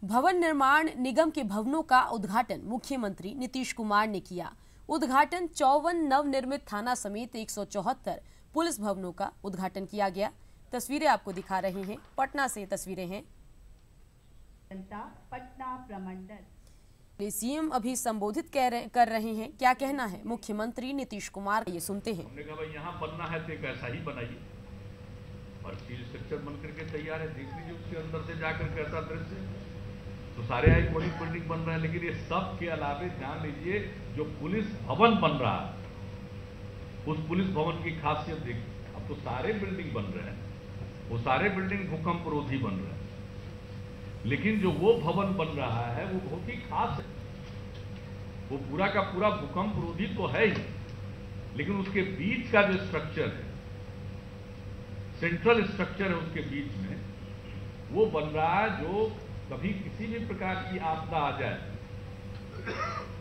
भवन निर्माण निगम के भवनों का उद्घाटन मुख्यमंत्री नीतीश कुमार ने किया। उद्घाटन 54 नवनिर्मित थाना समेत 174 पुलिस भवनों का उद्घाटन किया गया। तस्वीरें आपको दिखा रहे हैं, पटना से तस्वीरें हैं। पटना प्रमंडल सीएम अभी संबोधित कर रहे हैं। क्या कहना है मुख्यमंत्री नीतीश कुमार, ये सुनते हैं। हमने कहा भाई यहाँ बनना है तो एक ऐसा ही बनाइए और स्टील स्ट्रक्चर बनकर के तैयार है। देख लीजिए उसके अंदर से जाकर कैसा दृश्य। तो सारे आइकॉनिक बिल्डिंग बन रहे हैं, लेकिन ये सब के अलावे जान लीजिए जो पुलिस भवन बन रहा है उस पुलिस भवन की खासियत देखिए। अब तो सारे बिल्डिंग बन रहे हैं, वो सारे बिल्डिंग भूकंप रोधी बन रहे हैं, लेकिन जो वो भवन बन रहा है वो बहुत ही खास है। वो पूरा का पूरा भूकंप रोधी तो है ही, लेकिन उसके बीच का जो स्ट्रक्चर है, सेंट्रल स्ट्रक्चर है उसके बीच में, वो बन रहा है जो कभी किसी भी प्रकार की आपदा आ जाए,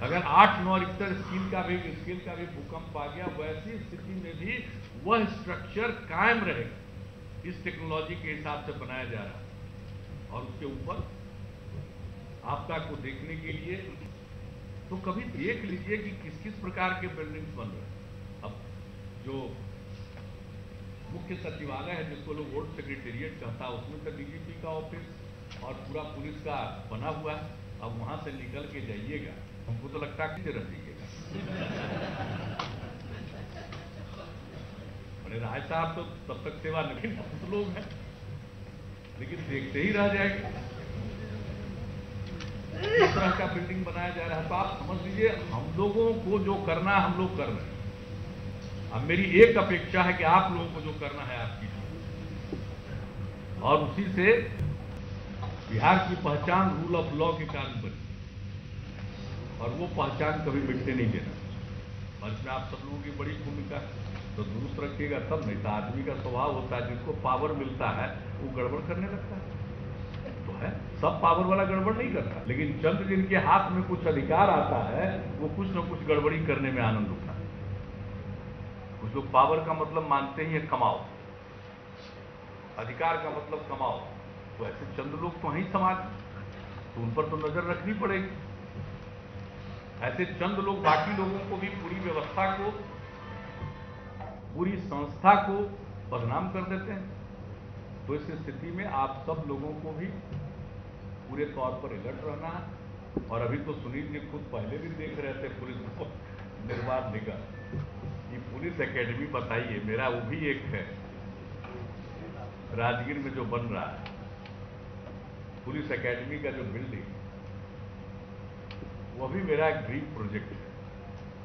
अगर 8-9 रिक्टर स्केल का भी भूकंप आ गया, वैसी स्थिति में भी वह स्ट्रक्चर कायम रहेगा। इस टेक्नोलॉजी के हिसाब से बनाया जा रहा है। और उसके ऊपर आपदा को देखने के लिए तो कभी देख लीजिए कि किस किस प्रकार के बिल्डिंग्स बन रहे हैं। अब जो मुख्य सचिवालय है, जिसको लोग वोट सेक्रेटेरिएट कहता है, उसमें तो डीजीपी का ऑफिस और पूरा पुलिस का बना हुआ है। अब वहां से निकल के जाइएगा, हमको तो लगता है कि रह जाइएगा। अरे राय साहब तो तब तक सेवा नहीं, बहुत लोग हैं, लेकिन देखते ही रह जाएंगे। इस तरह का बिल्डिंग बनाया जा रहा है। तो आप समझ लीजिए हम लोगों को जो करना है हम लोग कर रहे हैं। अब मेरी एक अपेक्षा है कि आप लोगों को जो करना है आप कीजिए, और उसी से बिहार की पहचान रूल ऑफ लॉ के कारण बनी, और वो पहचान कभी मिटने नहीं देना। और इसमें आप सब लोगों की बड़ी भूमिका है। तो दुरुस्त रखिएगा तब, नहीं तो आदमी का स्वभाव होता है जिसको पावर मिलता है वो गड़बड़ करने लगता है। तो है, सब पावर वाला गड़बड़ नहीं करता, लेकिन चंद जिनके हाथ में कुछ अधिकार आता है वो कुछ न कुछ गड़बड़ी करने में आनंद उठाते हैं। कुछ लोग पावर का मतलब मानते ही है कमाओ, अधिकार का मतलब कमाओ। तो ऐसे चंद लोग तो हैं समाज, तो उन पर तो नजर रखनी पड़ेगी। ऐसे चंद लोग बाकी लोगों को भी, पूरी व्यवस्था को, पूरी संस्था को बदनाम कर देते हैं। तो इस स्थिति में आप सब लोगों को भी पूरे तौर पर अलर्ट रहना है। और अभी तो सुनील जी खुद पहले भी देख रहे थे पुलिस निर्माण निगम की पुलिस एकेडमी बताइए, मेरा वो भी एक है राजगीर में जो बन रहा है पुलिस एकेडमी का जो बिल्डिंग, वो भी मेरा एक ड्रीम प्रोजेक्ट है।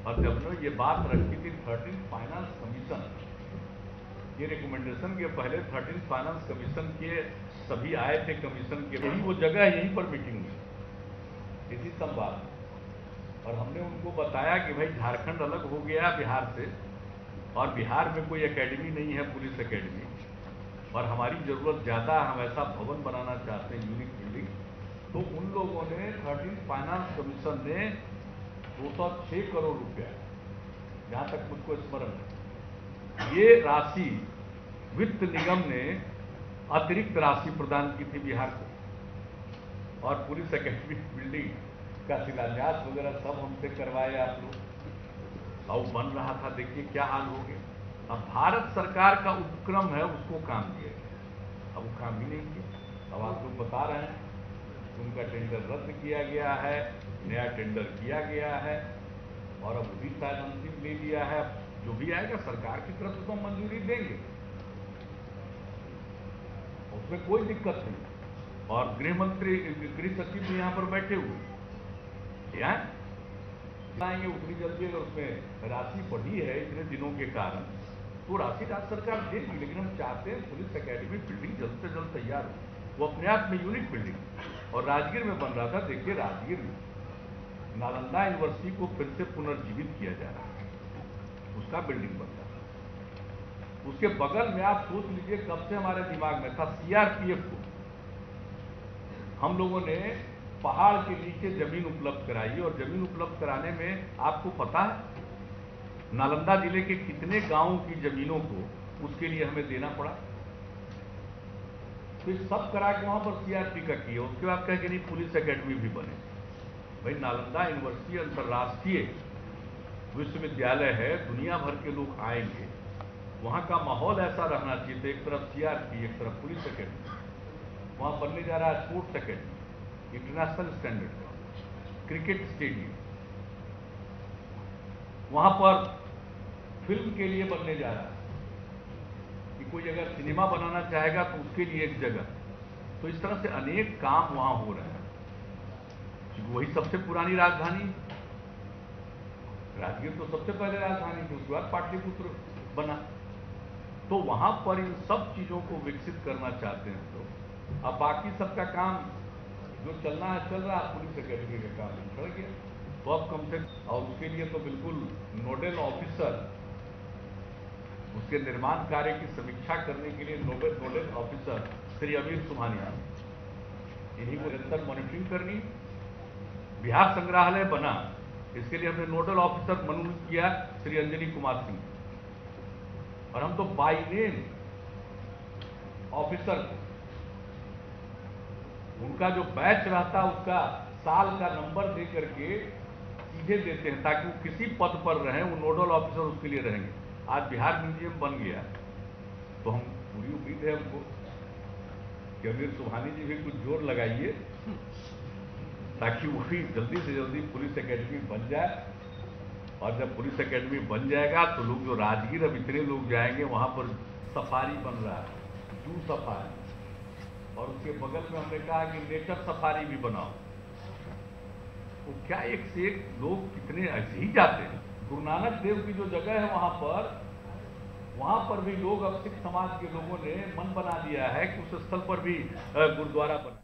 और जब ने ये बात रखी थी 13th फाइनेंस कमीशन, ये रिकमेंडेशन के पहले 13th फाइनेंस कमीशन के सभी आए थे कमीशन के, यही वो जगह है, यहीं पर मीटिंग हुई इसी संवाद। और हमने उनको बताया कि भाई झारखंड अलग हो गया बिहार से, और बिहार में कोई एकेडमी नहीं है पुलिस एकेडमी, और हमारी जरूरत ज्यादा, हम ऐसा भवन बनाना चाहते हैं, यूनिक बिल्डिंग। तो उन लोगों ने 13th फाइनेंस कमीशन ने 206 करोड़ रुपया, जहां तक मुझको स्मरण है, ये राशि वित्त निगम ने अतिरिक्त राशि प्रदान की थी बिहार को। और पुलिस एकेडमी बिल्डिंग का शिलान्यास वगैरह सब हमसे करवाए आप लोग, और बन रहा था। देखिए क्या हाल हो गया। अब भारत सरकार का उपक्रम है, उसको काम दिया गया, अब वो काम ही नहीं किया। अब आप लोग बता रहे हैं उनका टेंडर रद्द किया गया है, नया टेंडर किया गया है, और अब भी शायद अंतिम ले लिया है। जो भी आएगा सरकार की तरफ से तो मंजूरी देंगे, उसमें कोई दिक्कत नहीं। और गृह मंत्री, गृह सचिव भी यहाँ पर बैठे हुए आएंगे उतनी जल्दी। अगर उसमें राशि बढ़ी है इतने दिनों के कारण, तो राशि राज्य सरकार देगी। लेकिन हम चाहते हैं पुलिस एकेडमी बिल्डिंग जल्द से जल्द तैयार हो। वो अपने आप में यूनिक बिल्डिंग, और राजगीर में बन रहा था। देखिए राजगीर में नालंदा यूनिवर्सिटी को फिर से पुनर्जीवित किया जा रहा है, उसका बिल्डिंग बन रहा है। उसके बगल में आप सोच लीजिए कब से हमारे दिमाग में था, सीआरपीएफ को हम लोगों ने पहाड़ के नीचे जमीन उपलब्ध कराई। और जमीन उपलब्ध कराने में आपको पता है नालंदा जिले के कितने गांवों की जमीनों को उसके लिए हमें देना पड़ा। तो ये सब करा के वहां पर सीआरपी का किया। उसके बाद कहे कि नहीं पुलिस एकेडमी भी बने। भाई नालंदा यूनिवर्सिटी अंतर्राष्ट्रीय विश्वविद्यालय है, दुनिया भर के लोग आएंगे, वहाँ का माहौल ऐसा रहना चाहिए। तो एक तरफ सीआरपी, एक तरफ पुलिस एकेडमी, वहाँ बनने जा रहा है स्पोर्ट्स एकेडमी इंटरनेशनल स्टैंडर्ड का, क्रिकेट स्टेडियम, वहाँ पर फिल्म के लिए बनने जा रहा है कि कोई अगर सिनेमा बनाना चाहेगा तो उसके लिए एक जगह। तो इस तरह से अनेक काम वहाँ हो रहे हैं। वही सबसे पुरानी राजधानी, राजगीर तो सबसे पहले राजधानी थी, उसके बाद पाटलिपुत्र बना। तो वहां पर इन सब चीजों को विकसित करना चाहते हैं। तो अब बाकी सबका काम जो चलना है चल रहा है, पुलिस एकेडमी का काम चल गया। तो अब कम से कम, और उसके लिए तो बिल्कुल नोडल ऑफिसर, उसके निर्माण कार्य की समीक्षा करने के लिए नोडल ऑफिसर श्री अमीर सुभानिया, इन्हीं को निरंतर मॉनिटरिंग करनी। बिहार संग्रहालय बना, इसके लिए हमने नोडल ऑफिसर मनोनीत किया श्री अंजनी कुमार सिंह, और हम तो बाय नेम ऑफिसर, उनका जो बैच रहता है उसका साल का नंबर दे करके सीधे देते हैं, ताकि वो किसी पद पर रहें, वो नोडल ऑफिसर उसके लिए रहेंगे। आज बिहार म्यूजियम बन गया, तो हम पूरी उम्मीद है हमको कि अमीर सुभानी जी भी कुछ जोर लगाइए, ताकि वो भी जल्दी से जल्दी पुलिस एकेडमी बन जाए। और जब पुलिस एकेडमी बन जाएगा तो लोग जो राजगीर, अब इतने लोग जाएंगे, वहां पर सफारी बन रहा है, जू सफारी, और उसके बगल में हमने कहा कि नेचर सफारी भी बनाओ। तो क्या एक से एक लोग कितने ऐसे ही जाते हैं। गुरु नानक देव की जो जगह है वहां पर भी लोग, अब सिख समाज के लोगों ने मन बना लिया है कि उस स्थल पर भी गुरुद्वारा बना।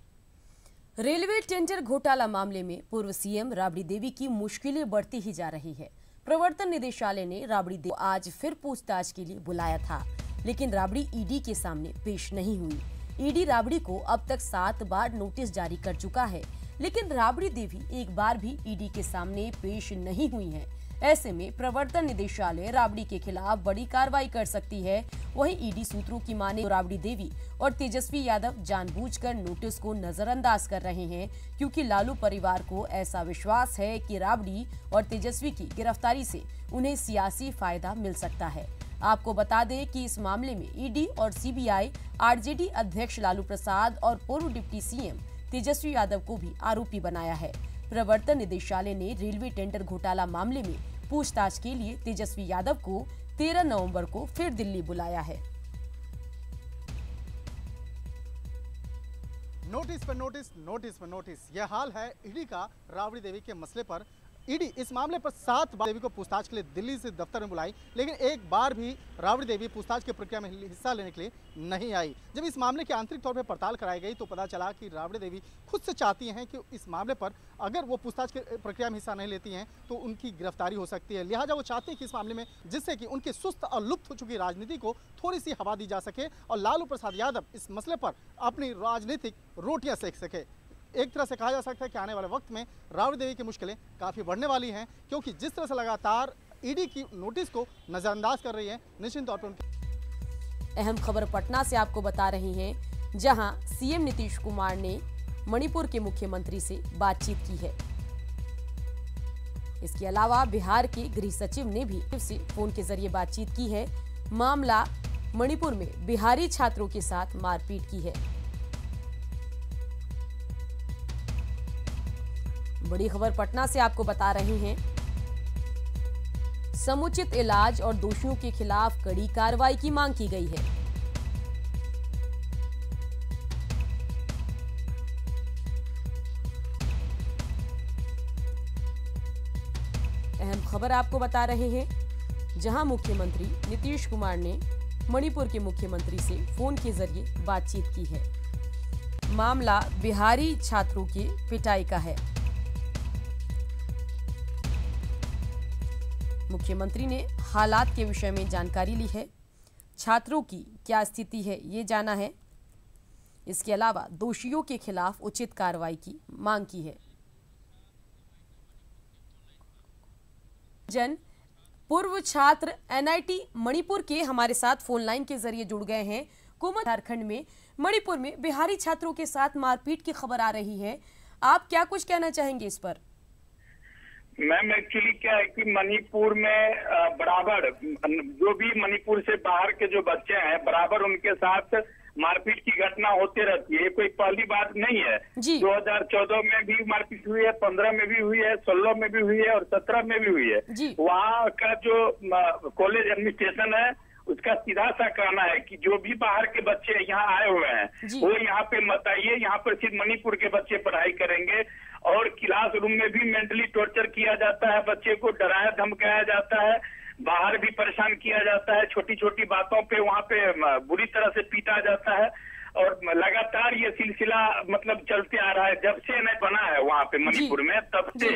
रेलवे टेंडर घोटाला मामले में पूर्व सीएम राबड़ी देवी की मुश्किलें बढ़ती ही जा रही है। प्रवर्तन निदेशालय ने राबड़ी देवी को आज फिर पूछताछ के लिए बुलाया था, लेकिन राबड़ी ईडी के सामने पेश नहीं हुई। ईडी राबड़ी को अब तक 7 बार नोटिस जारी कर चुका है, लेकिन राबड़ी देवी एक बार भी ईडी के सामने पेश नहीं हुई है। ऐसे में प्रवर्तन निदेशालय राबड़ी के खिलाफ बड़ी कार्रवाई कर सकती है। वहीं ईडी सूत्रों की माने तो राबड़ी देवी और तेजस्वी यादव जानबूझकर नोटिस को नजरअंदाज कर रहे हैं, क्योंकि लालू परिवार को ऐसा विश्वास है कि राबड़ी और तेजस्वी की गिरफ्तारी से उन्हें सियासी फायदा मिल सकता है। आपको बता दें कि इस मामले में ईडी और सीबीआई आरजेडी अध्यक्ष लालू प्रसाद और पूर्व डिप्टी सीएम तेजस्वी यादव को भी आरोपी बनाया है। प्रवर्तन निदेशालय ने रेलवे टेंडर घोटाला मामले में पूछताछ के लिए तेजस्वी यादव को 13 नवंबर को फिर दिल्ली बुलाया है। नोटिस पर नोटिस, नोटिस पर नोटिस, यह हाल है ईडी का राबड़ी देवी के मसले पर। ईडी इस मामले पर 7 बार देवी को पूछताछ के लिए दिल्ली से दफ्तर में बुलाई, लेकिन एक बार भी राबड़ी देवी पूछताछ की प्रक्रिया में हिस्सा लेने के लिए नहीं आई। जब इस मामले की आंतरिक तौर पर पड़ताल कराई गई तो पता चला कि राबड़ी देवी खुद से चाहती हैं कि इस मामले पर अगर वो पूछताछ की प्रक्रिया में हिस्सा नहीं लेती हैं तो उनकी गिरफ्तारी हो सकती है। लिहाजा वो चाहती हैं कि इस मामले में, जिससे कि उनकी सुस्त और लुप्त हो चुकी राजनीति को थोड़ी सी हवा दी जा सके और लालू प्रसाद यादव इस मसले पर अपनी राजनीतिक रोटियां सेक सके। एक तरह से कहा जा सकता है कि आने वाले वक्त में राबड़ी देवी की मुश्किलें काफ़ी बढ़ने वाली हैं, क्योंकि जिस तरह से लगातार ईडी की नोटिस को नज़रअंदाज कर रही है, निश्चित तौर पर उनकी। अहम खबर पटना से आपको बता रही हैं, जहां सीएम नीतीश कुमार ने मणिपुर के मुख्यमंत्री से बातचीत की है। इसके अलावा बिहार के गृह सचिव ने भी से फोन के जरिए बातचीत की है। मामला मणिपुर में बिहारी छात्रों के साथ मारपीट की है। बड़ी खबर पटना से आपको बता रहे हैं, समुचित इलाज और दोषियों के खिलाफ कड़ी कार्रवाई की मांग की गई है। अहम खबर आपको बता रहे हैं, जहां मुख्यमंत्री नीतीश कुमार ने मणिपुर के मुख्यमंत्री से फोन के जरिए बातचीत की है। मामला बिहारी छात्रों की पिटाई का है। मुख्यमंत्री ने हालात के विषय में जानकारी ली है, छात्रों की क्या स्थिति है ये जाना है। इसके अलावा दोषियों के खिलाफ उचित कार्रवाई की मांग की है। पूर्व छात्र एनआईटी मणिपुर के हमारे साथ फोन लाइन के जरिए जुड़ गए हैं। कुमाऊं झारखंड में मणिपुर में बिहारी छात्रों के साथ मारपीट की खबर आ रही है। आप क्या कुछ कहना चाहेंगे इस पर? मैम एक्चुअली क्या है कि मणिपुर में बराबर जो भी मणिपुर से बाहर के जो बच्चे हैं बराबर उनके साथ मारपीट की घटना होते रहती है। ये कोई पहली बात नहीं है। 2014 में भी मारपीट हुई है, 15 में भी हुई है, 16 में भी हुई है और 17 में भी हुई है। वहाँ का जो कॉलेज एडमिनिस्ट्रेशन है उसका सीधा सा कहना है कि जो भी बाहर के बच्चे यहाँ आए हुए हैं वो यहाँ पे मत आइए, यहाँ पर सिर्फ मणिपुर के बच्चे पढ़ाई करेंगे। और क्लास रूम में भी मेंटली टॉर्चर किया जाता है, बच्चे को डराया धमकाया जाता है, बाहर भी परेशान किया जाता है, छोटी छोटी बातों पे वहाँ पे बुरी तरह से पीटा जाता है। और लगातार ये सिलसिला मतलब चलते आ रहा है जब से नहीं बना है वहाँ पे मणिपुर में, तब से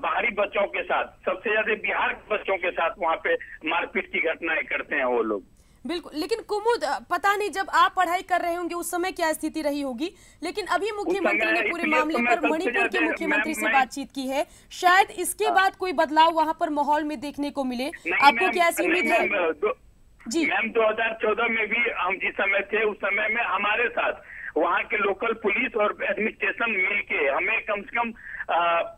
बाहरी बच्चों के साथ, सबसे ज्यादा बिहार के बच्चों के साथ वहाँ पे मारपीट की घटनाएं करते हैं वो लोग। बिल्कुल, लेकिन कुमुद पता नहीं जब आप पढ़ाई कर रहे होंगे उस समय क्या स्थिति रही होगी, लेकिन अभी मुख्यमंत्री ने पूरे मामले पर मणिपुर के मुख्यमंत्री से बातचीत की है। शायद इसके बाद कोई बदलाव वहां पर माहौल में देखने को मिले। आपको क्या ऐसी उम्मीद है? जी मैम, 2014 में भी हम जिस समय थे उस समय में हमारे साथ वहाँ के लोकल पुलिस और एडमिनिस्ट्रेशन मिलके हमें कम से कम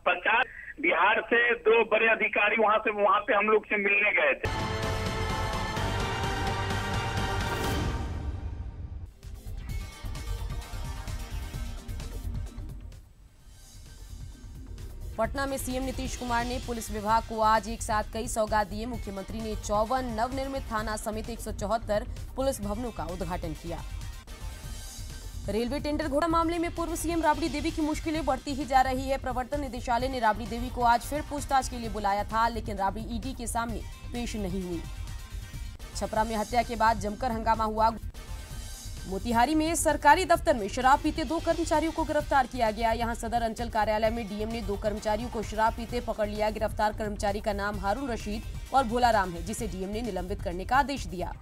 50 बिहार से 2 बड़े अधिकारी वहाँ पे हम लोग से मिलने गए थे। पटना में सीएम नीतीश कुमार ने पुलिस विभाग को आज एक साथ कई सौगात दिए। मुख्यमंत्री ने 54 नवनिर्मित थाना समेत 174 पुलिस भवनों का उद्घाटन किया। रेलवे टेंडर घोटाला मामले में पूर्व सीएम राबड़ी देवी की मुश्किलें बढ़ती ही जा रही है। प्रवर्तन निदेशालय ने राबड़ी देवी को आज फिर पूछताछ के लिए बुलाया था, लेकिन राबड़ी ईडी के सामने पेश नहीं हुई। छपरा में हत्या के बाद जमकर हंगामा हुआ। मोतिहारी में सरकारी दफ्तर में शराब पीते 2 कर्मचारियों को गिरफ्तार किया गया। यहां सदर अंचल कार्यालय में डीएम ने 2 कर्मचारियों को शराब पीते पकड़ लिया। गिरफ्तार कर्मचारी का नाम हारून रशीद और भोला राम है, जिसे डीएम ने निलंबित करने का आदेश दिया।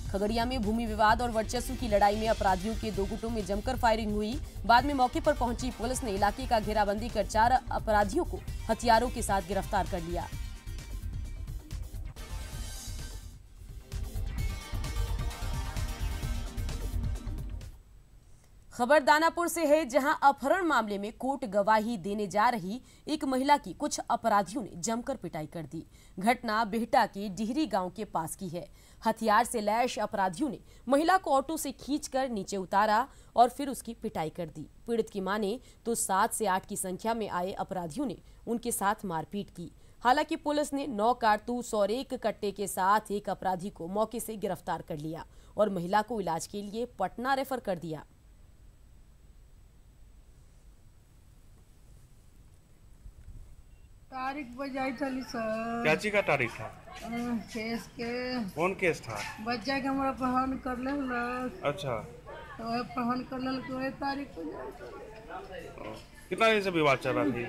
खगड़िया में भूमि विवाद और वर्चस्व की लड़ाई में अपराधियों के 2 गुटों में जमकर फायरिंग हुई। बाद में मौके पर पहुंची पुलिस ने इलाके का घेराबंदी कर 4 अपराधियों को हथियारों के साथ गिरफ्तार कर लिया। खबर दानापुर से है, जहां अपहरण मामले में कोर्ट गवाही देने जा रही एक महिला की कुछ अपराधियों ने जमकर पिटाई कर दी। घटना बिहटा के डिहरी गांव के पास की है। हथियार से लैस अपराधियों ने महिला को ऑटो से खींचकर नीचे उतारा और फिर उसकी पिटाई कर दी। पीड़ित की माने तो 7 से 8 की संख्या में आए अपराधियों ने उनके साथ मारपीट की। हालांकि पुलिस ने 9 कारतूस और 1 कट्टे के साथ एक अपराधी को मौके से गिरफ्तार कर लिया और महिला को इलाज के लिए पटना रेफर कर दिया। तारीख बजाई थी सर। क्या चीज का तारीख था? केस के। कौन केस था? बच्चा के हमारा पहन कर ले। अच्छा, तो पहन कर ले तो वही तारीख बजाई। कितना दिन से विवाद चल रहा थी?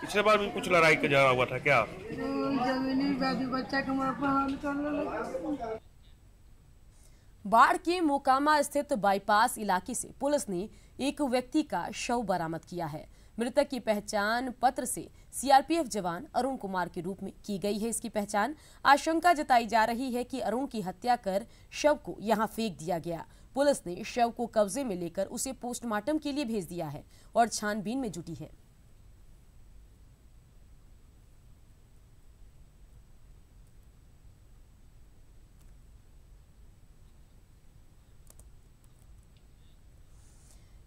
पिछले बार भी कुछ लड़ाई का झगड़ा हुआ था क्या? जमीनी विवाद, बच्चा के हमारा पहन कर ले। बाढ़ के मोकामा स्थित बाईपास इलाके से पुलिस ने एक व्यक्ति का शव बरामद किया है। मृतक की पहचान पत्र से सीआरपीएफ जवान अरुण कुमार के रूप में की गई है। इसकी पहचान आशंका जताई जा रही है कि अरुण की हत्या कर शव को यहां फेंक दिया गया। पुलिस ने शव को कब्जे में लेकर उसे पोस्टमार्टम के लिए भेज दिया है और छानबीन में जुटी है।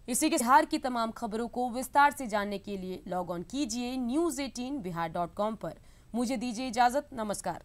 इसी के बिहार की तमाम खबरों को विस्तार से जानने के लिए लॉग ऑन कीजिए news18bihar.com पर। मुझे दीजिए इजाजत। नमस्कार।